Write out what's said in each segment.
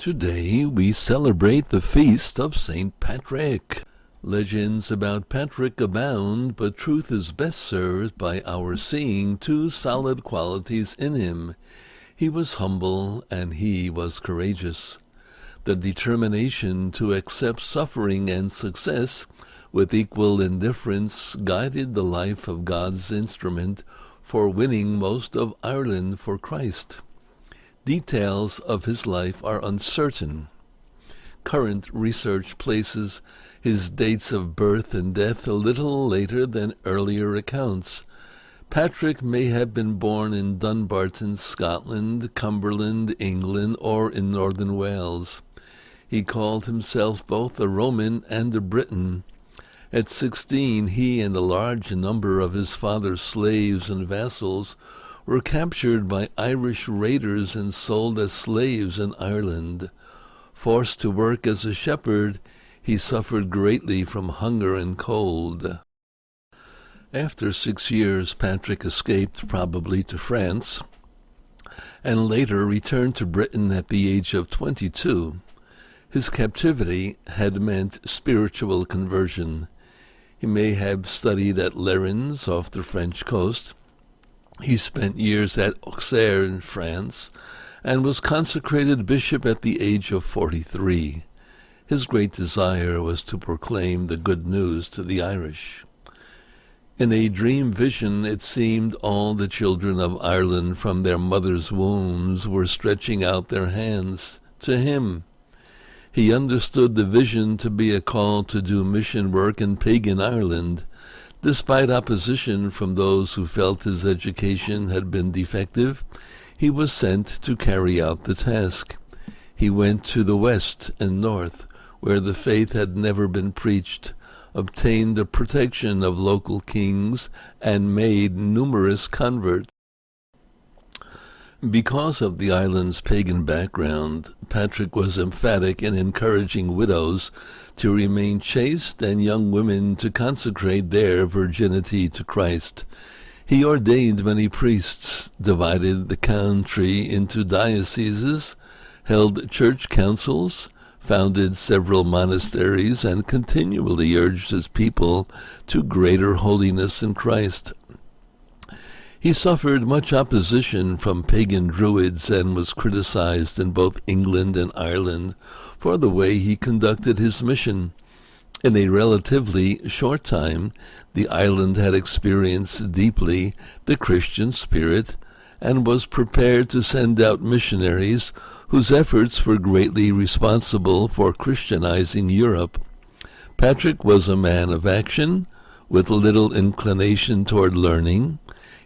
Today we celebrate the feast of St. Patrick. Legends about Patrick abound, but truth is best served by our seeing two solid qualities in him. He was humble and he was courageous. The determination to accept suffering and success with equal indifference guided the life of God's instrument for winning most of Ireland for Christ. Details of his life are uncertain. Current research places his dates of birth and death a little later than earlier accounts. Patrick may have been born in Dunbarton, Scotland, Cumberland, England, or in northern Wales. He called himself both a Roman and a Briton. At 16, he and a large number of his father's slaves and vassals were captured by Irish raiders and sold as slaves in Ireland. Forced to work as a shepherd, he suffered greatly from hunger and cold. After 6 years, Patrick escaped, probably to France, and later returned to Britain at the age of 22. His captivity had meant spiritual conversion. He may have studied at Lerins off the French coast. He spent years at Auxerre in France and was consecrated bishop at the age of 43. His great desire was to proclaim the good news to the Irish. In a dream vision, it seemed all the children of Ireland from their mother's wombs were stretching out their hands to him. He understood the vision to be a call to do mission work in pagan Ireland. Despite opposition from those who felt his education had been defective, he was sent to carry out the task. He went to the west and north, where the faith had never been preached, obtained the protection of local kings, and made numerous converts. Because of the island's pagan background, Patrick was emphatic in encouraging widows to remain chaste and young women to consecrate their virginity to Christ. He ordained many priests, divided the country into dioceses, held church councils, founded several monasteries, and continually urged his people to greater holiness in Christ. He suffered much opposition from pagan druids and was criticized in both England and Ireland for the way he conducted his mission. In a relatively short time, the island had experienced deeply the Christian spirit and was prepared to send out missionaries whose efforts were greatly responsible for Christianizing Europe. Patrick was a man of action, with little inclination toward learning.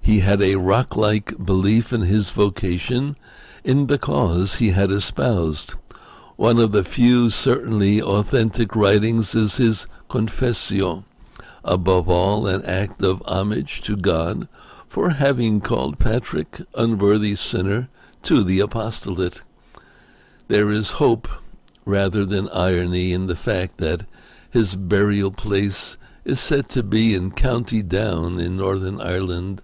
He had a rock-like belief in his vocation, in the cause he had espoused. One of the few certainly authentic writings is his Confessio, above all an act of homage to God for having called Patrick, unworthy sinner, to the apostolate. There is hope rather than irony in the fact that his burial place is said to be in County Down in Northern Ireland,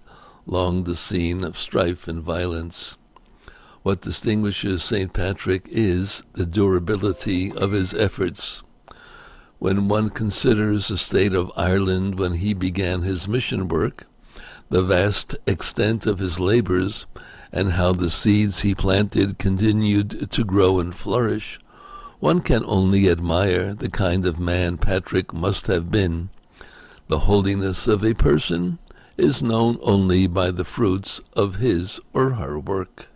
long the scene of strife and violence. What distinguishes St. Patrick is the durability of his efforts. When one considers the state of Ireland when he began his mission work, the vast extent of his labors, and how the seeds he planted continued to grow and flourish, one can only admire the kind of man Patrick must have been. The holiness of a person is known only by the fruits of his or her work.